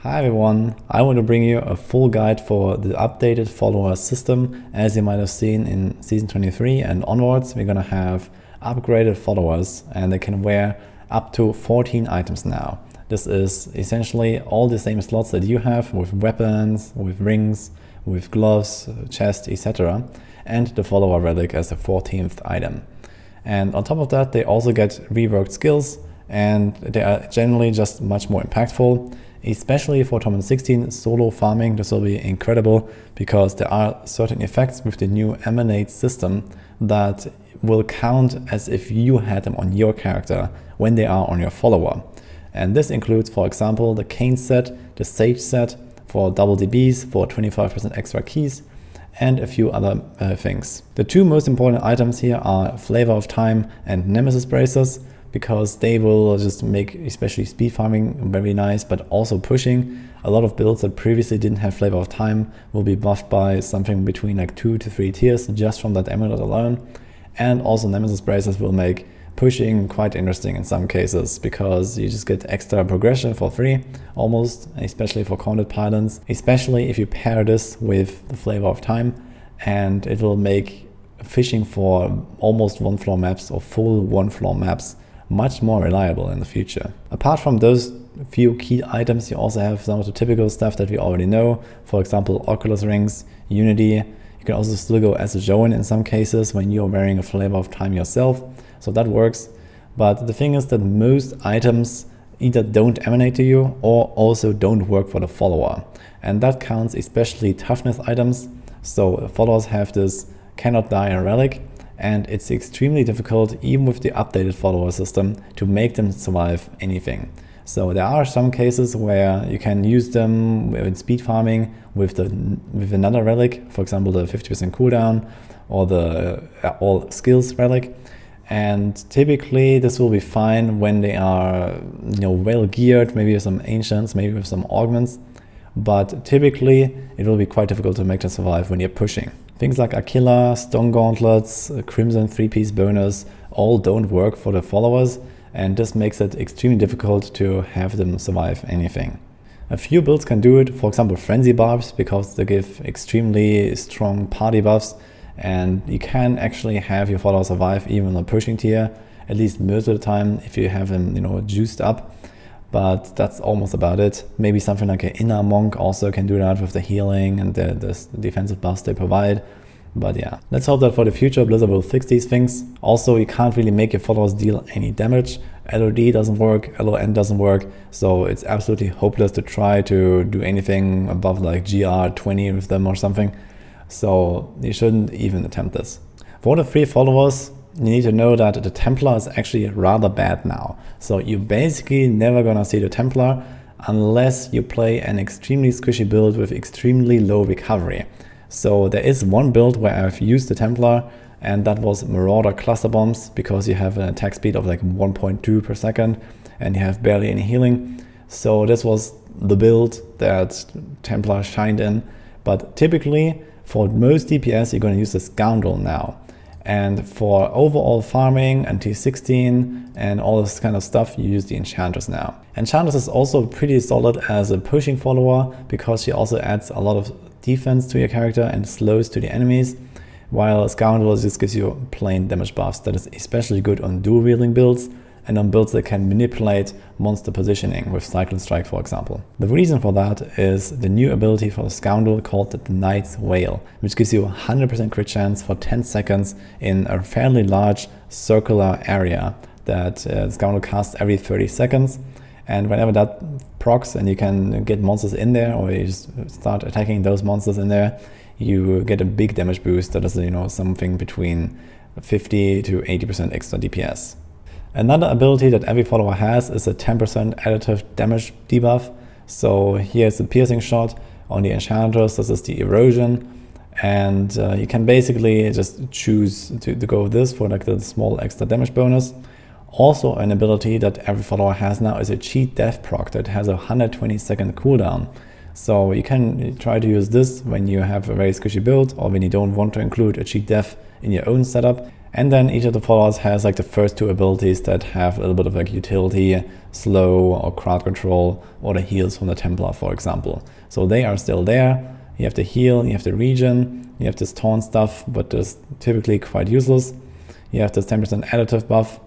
Hi everyone, I want to bring you a full guide for the updated follower system. As you might have seen in season 23 and onwards, we're going to have upgraded followers and they can wear up to 14 items now. This is essentially all the same slots that you have with weapons, with rings, with gloves, chest, etc. and the follower relic as the 14th item. And on top of that, they also get reworked skills and they are generally just much more impactful. Especially for Tournament 16 solo farming, this will be incredible because there are certain effects with the new emanate system that will count as if you had them on your character when they are on your follower. And this includes, for example, the Cain set, the Sage set for double DBs for 25% extra keys, and a few other things. The two most important items here are Flavor of Time and Nemesis braces, because they will just make especially speed farming very nice, but also pushing. A lot of builds that previously didn't have Flavor of Time will be buffed by something between like 2 to 3 tiers just from that amulet alone. And also Nemesis braces will make pushing quite interesting in some cases because you just get extra progression for free almost, especially for counted pylons, especially if you pair this with the Flavor of Time, and it will make fishing for almost one floor maps or full one floor maps much more reliable in the future. Apart from those few key items, you also have some of the typical stuff that we already know. For example, Oculus rings, Unity. You can also still go as a Joan in some cases when you're wearing a Flavor of Time yourself. So that works. But the thing is that most items either don't emanate to you or also don't work for the follower. And that counts especially toughness items. So followers have this cannot die in relic. And it's extremely difficult, even with the updated follower system, to make them survive anything. So there are some cases where you can use them in speed farming with another relic, for example the 50% cooldown or the all skills relic. And typically this will be fine when they are well geared, maybe with some ancients, maybe with some augments. But typically it will be quite difficult to make them survive when you're pushing. Things like Aquila, Stone Gauntlets, Crimson 3-piece bonus all don't work for the followers, and this makes it extremely difficult to have them survive anything. A few builds can do it, for example Frenzy Barbs, because they give extremely strong party buffs, and you can actually have your followers survive even on the pushing tier, at least most of the time if you have them juiced up. But that's almost about it. Maybe something like an Inner Monk also can do that with the healing and the defensive buffs they provide. But yeah, let's hope that for the future Blizzard will fix these things. Also, you can't really make your followers deal any damage. LOD doesn't work, LON doesn't work, so it's absolutely hopeless to try to do anything above like GR 20 with them or something. So you shouldn't even attempt this. For the free followers, you need to know that the Templar is actually rather bad now. So you're basically never gonna see the Templar unless you play an extremely squishy build with extremely low recovery. So there is one build where I've used the Templar, and that was Marauder cluster bombs, because you have an attack speed of like 1.2 per second and you have barely any healing. So this was the build that Templar shined in. But typically for most DPS you're gonna use the Scoundrel now. And for overall farming and T16 and all this kind of stuff, you use the Enchantress now. Enchantress is also pretty solid as a pushing follower because she also adds a lot of defense to your character and slows to the enemies, while Scoundrel just gives you plain damage buffs. That is especially good on dual wielding builds and on builds that can manipulate monster positioning with Cyclone Strike, for example. The reason for that is the new ability for Scoundrel called the Knight's Wail, which gives you a 100% crit chance for 10 seconds in a fairly large circular area that Scoundrel casts every 30 seconds. And whenever that procs and you can get monsters in there, or you just start attacking those monsters in there, you get a big damage boost that is something between 50 to 80% extra DPS. Another ability that every follower has is a 10% additive damage debuff. So here's the piercing shot. On the Enchantress, this is the erosion. And you can basically just choose to go with this for like the small extra damage bonus. Also an ability that every follower has now is a cheat death proc that has a 120-second cooldown. So you can try to use this when you have a very squishy build or when you don't want to include a cheat death in your own setup. And then each of the followers has like the first two abilities that have a little bit of like utility, slow or crowd control, or the heals from the Templar, for example. So they are still there. You have the heal, you have the regen, you have this taunt stuff, but it's typically quite useless. You have this 10% additive buff,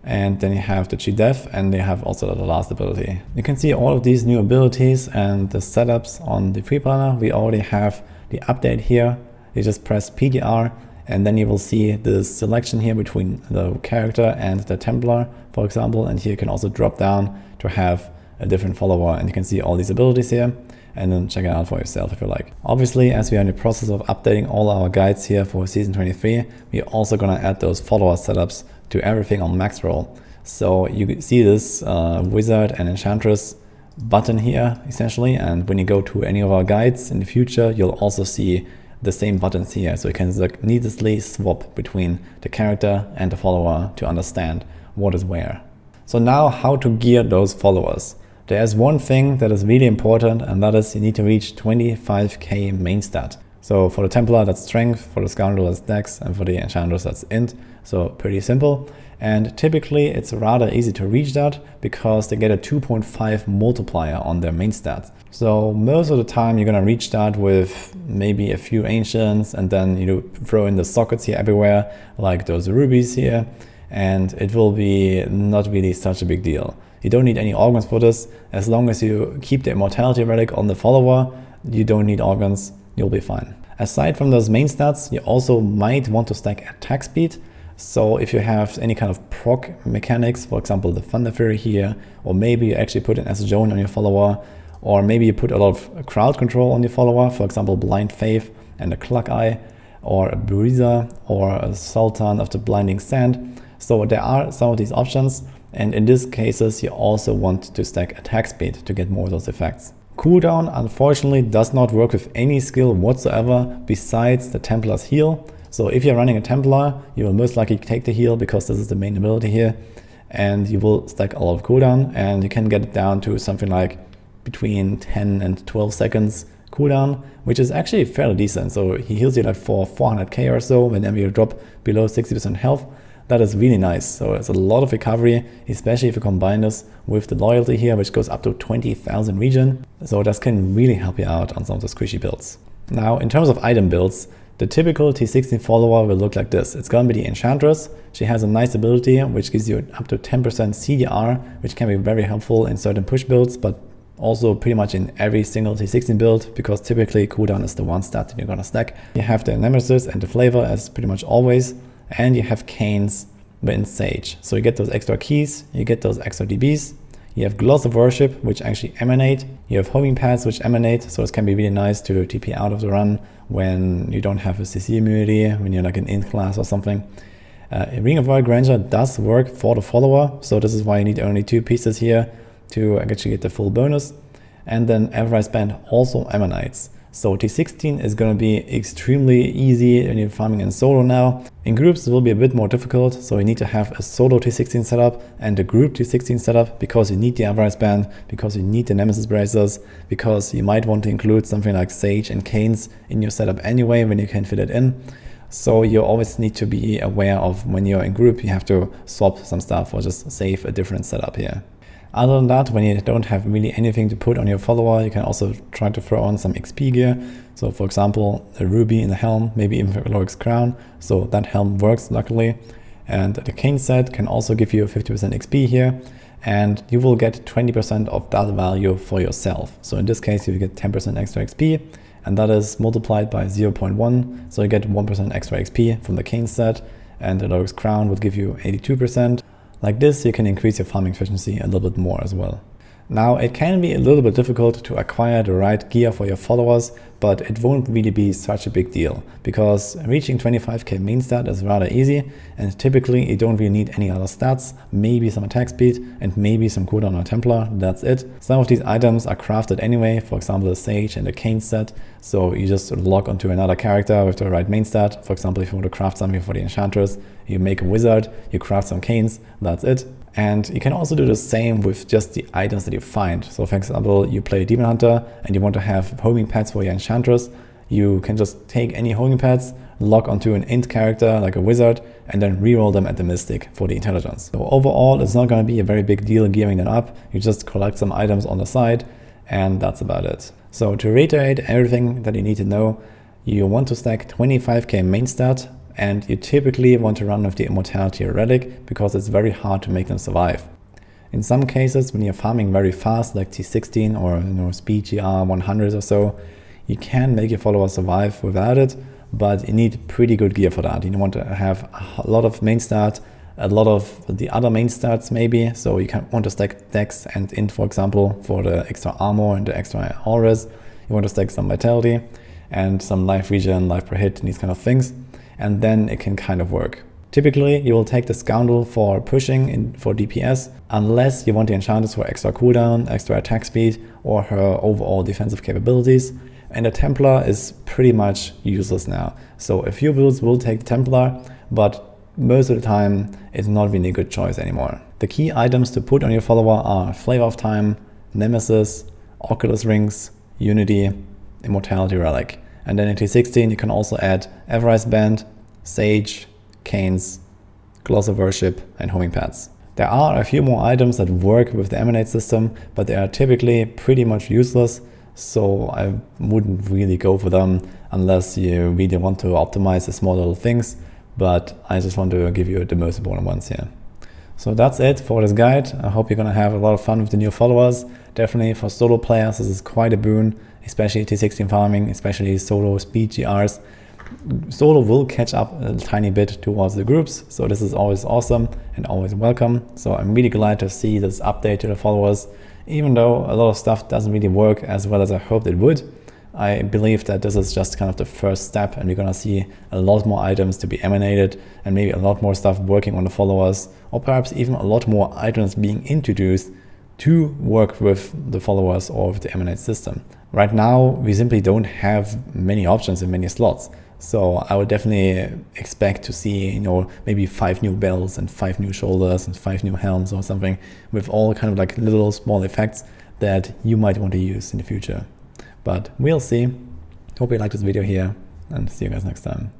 and then you have the G-Def, and they have also the last ability. You can see all of these new abilities and the setups on the D3planner. We already have the update here. You just press PDR, and then you will see this selection here between the character and the Templar, for example. And here you can also drop down to have a different follower, and you can see all these abilities here, and then check it out for yourself if you like. Obviously, as we are in the process of updating all our guides here for season 23, we're also gonna add those follower setups to everything on Maxroll. So you see this wizard and enchantress button here essentially, and when you go to any of our guides in the future, you'll also see the same buttons here, so you can needlessly swap between the character and the follower to understand what is where. So now how to gear those followers. There's one thing that is really important, and that is you need to reach 25k main stat. So for the Templar, that's strength, for the Scoundrel, that's dex, and for the Enchantress, that's int. So pretty simple. And typically it's rather easy to reach that because they get a 2.5 multiplier on their main stats. So most of the time you're gonna reach that with maybe a few ancients, and then you throw in the sockets here everywhere, like those rubies here, and it will be not really such a big deal. You don't need any organs for this. As long as you keep the immortality relic on the follower, you don't need organs, you'll be fine. Aside from those main stats, you also might want to stack attack speed. So if you have any kind of proc mechanics, for example the Thunder Fury here, or maybe you actually put an Asjone on your follower, or maybe you put a lot of crowd control on your follower, for example Blind Faith and a Cluck Eye, or a Buriza, or a Sultan of the Blinding Sand. So there are some of these options, and in these cases you also want to stack attack speed to get more of those effects. Cooldown unfortunately does not work with any skill whatsoever besides the Templar's heal. So if you're running a Templar, you will most likely take the heal because this is the main ability here, and you will stack a lot of cooldown, and you can get it down to something like between 10 and 12 seconds cooldown, which is actually fairly decent. So he heals you like for 400k or so whenever you drop below 60% health. That is really nice. So it's a lot of recovery, especially if you combine this with the loyalty here, which goes up to 20,000 regen. So this can really help you out on some of the squishy builds. Now, in terms of item builds, the typical T16 follower will look like this. It's going to be the Enchantress. She has a nice ability which gives you up to 10% CDR, which can be very helpful in certain push builds, but also pretty much in every single T16 build, because typically cooldown is the one stat that you're going to stack. You have the Nemesis and the Flavor as pretty much always, and you have Cain's in Sage. So you get those extra keys, you get those extra DBs. You have Gloss of Worship, which actually emanate. You have homing pads, which emanate, so it can be really nice to TP out of the run when you don't have a CC immunity, when you're like an int class or something. Ring of Royal Grandeur does work for the follower, so this is why you need only 2 pieces here to actually get the full bonus. And then Avarice Band also emanates. So T16 is going to be extremely easy when you're farming in solo now. In groups it will be a bit more difficult, so you need to have a solo T16 setup and a group T16 setup, because you need the Avarice Band, because you need the Nemesis Bracers, because you might want to include something like Sage and Cain's in your setup anyway when you can fit it in. So you always need to be aware of when you're in group, you have to swap some stuff or just save a different setup here. Other than that, when you don't have really anything to put on your follower, you can also try to throw on some XP gear. So for example, a ruby in the helm, maybe even RoRG's crown. So that helm works luckily. And the Cain set can also give you 50% XP here. And you will get 20% of that value for yourself. So in this case, you get 10% extra XP. And that is multiplied by 0.1. So you get 1% extra XP from the Cain set. And the RoRG's crown would give you 82%. Like this, you can increase your farming efficiency a little bit more as well. Now, it can be a little bit difficult to acquire the right gear for your followers, but it won't really be such a big deal, because reaching 25k main stat is rather easy, and typically you don't really need any other stats, maybe some attack speed and maybe some cooldown on Templar, that's it. Some of these items are crafted anyway, for example the Sage and the Cain set, so you just log onto another character with the right main stat. For example, if you want to craft something for the Enchantress, you make a wizard, you craft some Cains, that's it. And you can also do the same with just the items that you find. So for example, you play Demon Hunter and you want to have homing pads for your Enchantress. You can just take any homing pads, log onto an int character like a wizard, and then reroll them at the mystic for the intelligence. So overall, it's not going to be a very big deal gearing them up. You just collect some items on the side, and that's about it. So to reiterate everything that you need to know, you want to stack 25k mainstat, and you typically want to run with the immortality or relic because it's very hard to make them survive. In some cases, when you're farming very fast, like T16 or speed GR 100 or so, you can make your followers survive without it, but you need pretty good gear for that. You want to have a lot of main stat, a lot of the other main stats maybe, so you can want to stack dex and int, for example, for the extra armor and the extra auras. You want to stack some vitality and some life regen, life per hit, and these kind of things, and then it can kind of work. Typically, you will take the Scoundrel for pushing for DPS, unless you want the Enchantress for extra cooldown, extra attack speed, or her overall defensive capabilities. And the Templar is pretty much useless now. So a few builds will take the Templar, but most of the time, it's not really a good choice anymore. The key items to put on your follower are Flavor of Time, Nemesis, Oculus rings, Unity, Immortality relic. And then in T16, you can also add Avarice band, Sage, Cains, Gloss of Worship, and homing pads. There are a few more items that work with the Emanate system, but they are typically pretty much useless, so I wouldn't really go for them unless you really want to optimize the small little things, but I just want to give you the most important ones here. So that's it for this guide. I hope you're gonna have a lot of fun with the new followers. Definitely for solo players, this is quite a boon, especially T16 farming, especially solo speed GRs. Solo will catch up a tiny bit towards the groups, so this is always awesome and always welcome. So I'm really glad to see this update to the followers. Even though a lot of stuff doesn't really work as well as I hoped it would, I believe that this is just kind of the first step, and we're gonna see a lot more items to be emanated and maybe a lot more stuff working on the followers, or perhaps even a lot more items being introduced to work with the followers or with the Emanate system. Right now, we simply don't have many options in many slots. So I would definitely expect to see, maybe 5 new bells and 5 new shoulders and 5 new helms or something, with all kind of like little small effects that you might want to use in the future. But we'll see. Hope you liked this video here, and see you guys next time.